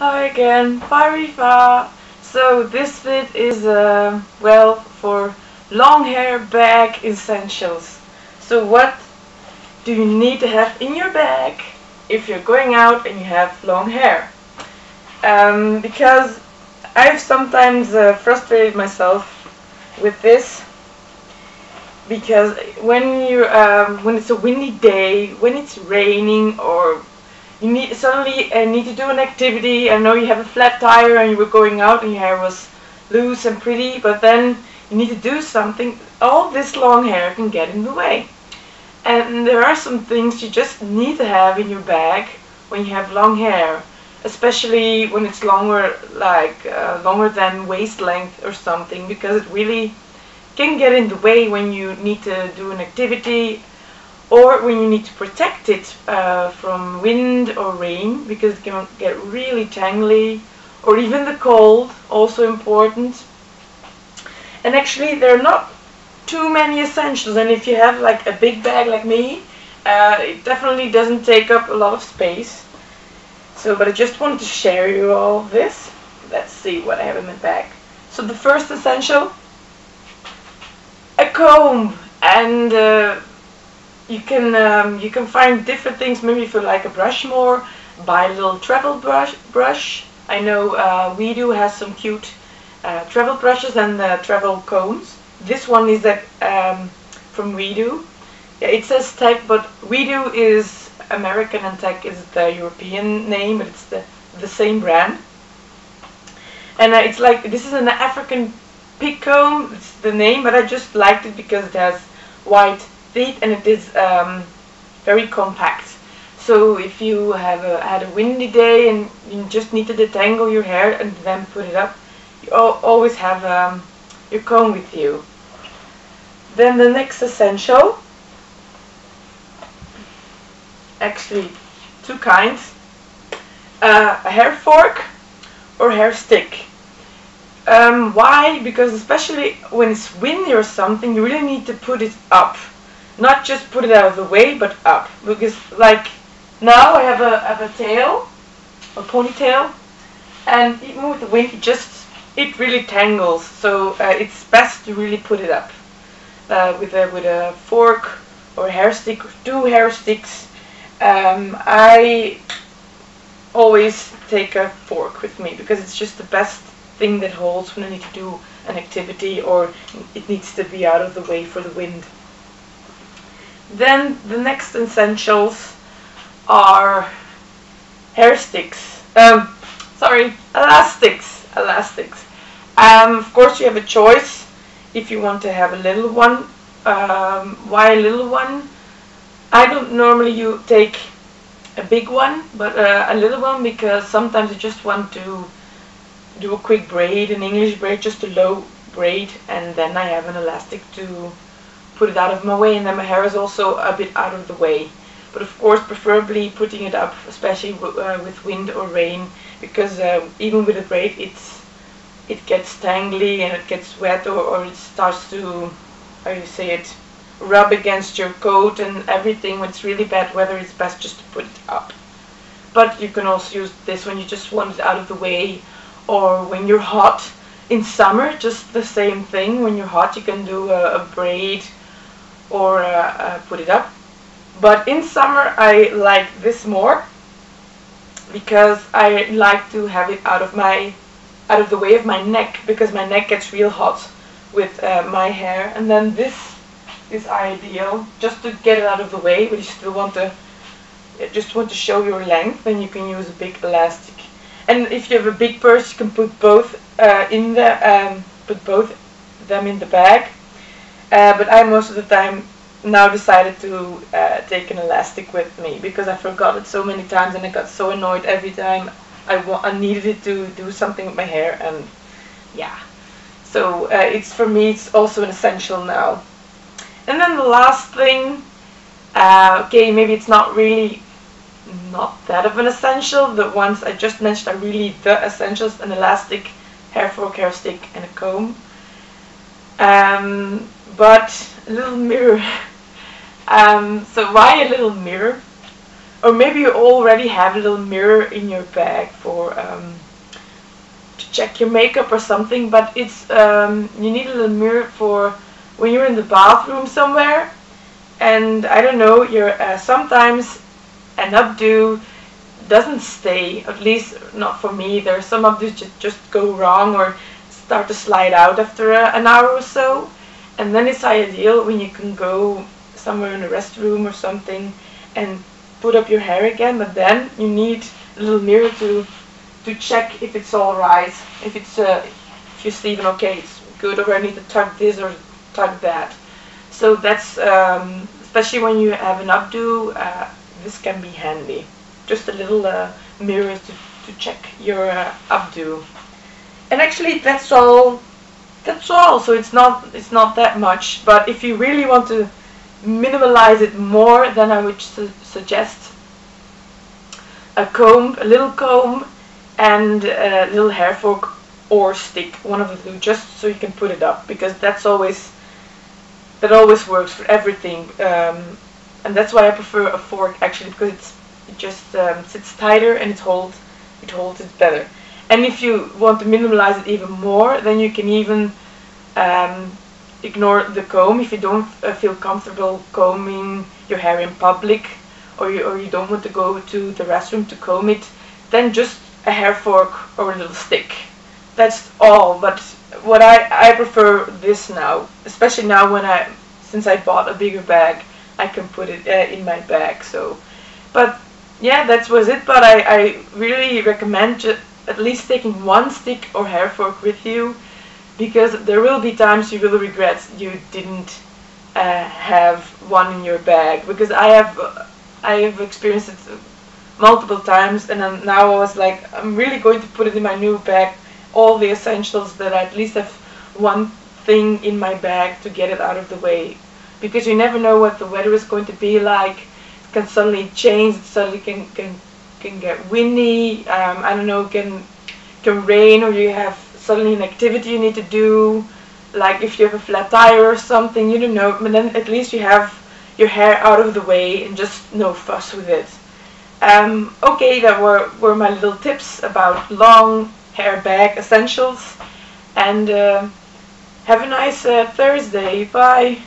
Hi again, Farifa. So this vid is well, for long hair bag essentials. So what do you need to have in your bag if you're going out and you have long hair? Because I've sometimes frustrated myself with this, because when it's a windy day, when it's raining, or you suddenly need to do an activity. I know you have a flat tire and you were going out and your hair was loose and pretty, but then you need to do something. All this long hair can get in the way. And there are some things you just need to have in your bag when you have long hair, especially when it's longer, like longer than waist length or something, because it really can get in the way when you need to do an activity, or when you need to protect it from wind or rain, because it can get really tangly, or even the cold, also important. And actually there are not too many essentials, and if you have like a big bag like me, it definitely doesn't take up a lot of space. So, but I just wanted to share you all this. Let's see what I have in my bag. So the first essential, a comb. And you can find different things. Maybe if you like a brush more, buy a little travel brush. I know WeDo has some cute travel brushes and travel combs. This one is that from WeDo. Yeah, it says Tech, but WeDo is American and Tech is the European name, but it's the same brand. And it's like, this is an African pig comb, it's the name, but I just liked it because it has white teeth and it is very compact. So if you have had a windy day and you just need to detangle your hair and then put it up, you always have your comb with you. Then the next essential, actually two kinds, a hair fork or hair stick. Why? Because especially when it's windy or something, you really need to put it up. Not just put it out of the way, but up. Because like now I have a tail, a ponytail, and even with the wind, it really tangles. So it's best to really put it up with a fork or a hair stick, or two hair sticks. I always take a fork with me because it's just the best thing that holds when I need to do an activity or it needs to be out of the way for the wind. Then the next essentials are hair sticks. Elastics. Of course, you have a choice if you want to have a little one. Why a little one? I don't normally take a big one, but a little one, because sometimes I just want to do a quick braid, an English braid, just a low braid, and then I have an elastic to put it out of my way, and then my hair is also a bit out of the way. But of course, preferably putting it up, especially with wind or rain, because even with a braid, it gets tangly and it gets wet, or it starts to, how you say it, rub against your coat and everything. When it's really bad weather, it's best just to put it up. But you can also use this when you just want it out of the way, or when you're hot. In summer, just the same thing. When you're hot, you can do a braid or put it up. But in summer, I like this more because I like to have it out of the way of my neck, because my neck gets real hot with my hair. And then this is ideal just to get it out of the way, but you still want to show your length. Then you can use a big elastic. And if you have a big purse, you can put both put both them in the bag. But I most of the time now decided to take an elastic with me, because I forgot it so many times and I got so annoyed every time I needed it to do something with my hair. And yeah, so for me it's also an essential now. And then the last thing, okay, maybe it's not that of an essential. The ones I just mentioned are really the essentials: an elastic, hair fork, hair stick, and a comb. But a little mirror. So why a little mirror? or maybe you already have a little mirror in your bag for to check your makeup or something, but it's you need a little mirror for when you're in the bathroom somewhere, and I don't know, you're sometimes an updo doesn't stay, at least not for me. There are some updos just go wrong or start to slide out after an hour or so, and then it's ideal when you can go somewhere in a restroom or something and put up your hair again, but then you need a little mirror to check if it's all right, if it's if you're even okay, it's good, or I need to tuck this or tuck that. So that's especially when you have an updo, this can be handy. Just a little mirror to check your updo. And actually that's all. That's all. So it's not that much. But if you really want to minimalize it more, then I would suggest a comb, a little comb, and a little hair fork or stick, one of the two, just so you can put it up, because that always works for everything. And that's why I prefer a fork, actually, because it just sits tighter and it holds it better. And if you want to minimalize it even more, then you can even ignore the comb if you don't feel comfortable combing your hair in public, or you don't want to go to the restroom to comb it. Then just a hair fork or a little stick. That's all. But what I prefer this now, especially now since I bought a bigger bag, I can put it in my bag. So, but yeah, that was it. But I really recommend at least taking one stick or hair fork with you, because there will be times you will regret you didn't have one in your bag, because I have experienced it multiple times, and now I was like, I'm really going to put it in my new bag, all the essentials, that I at least have one thing in my bag to get it out of the way, because you never know what the weather is going to be like. It can suddenly change, it suddenly can get windy, I don't know, can rain, or you have suddenly an activity you need to do, like if you have a flat tire or something, you don't know, but then at least you have your hair out of the way and just no fuss with it. Okay, that were my little tips about long hair bag essentials, and have a nice Thursday. Bye.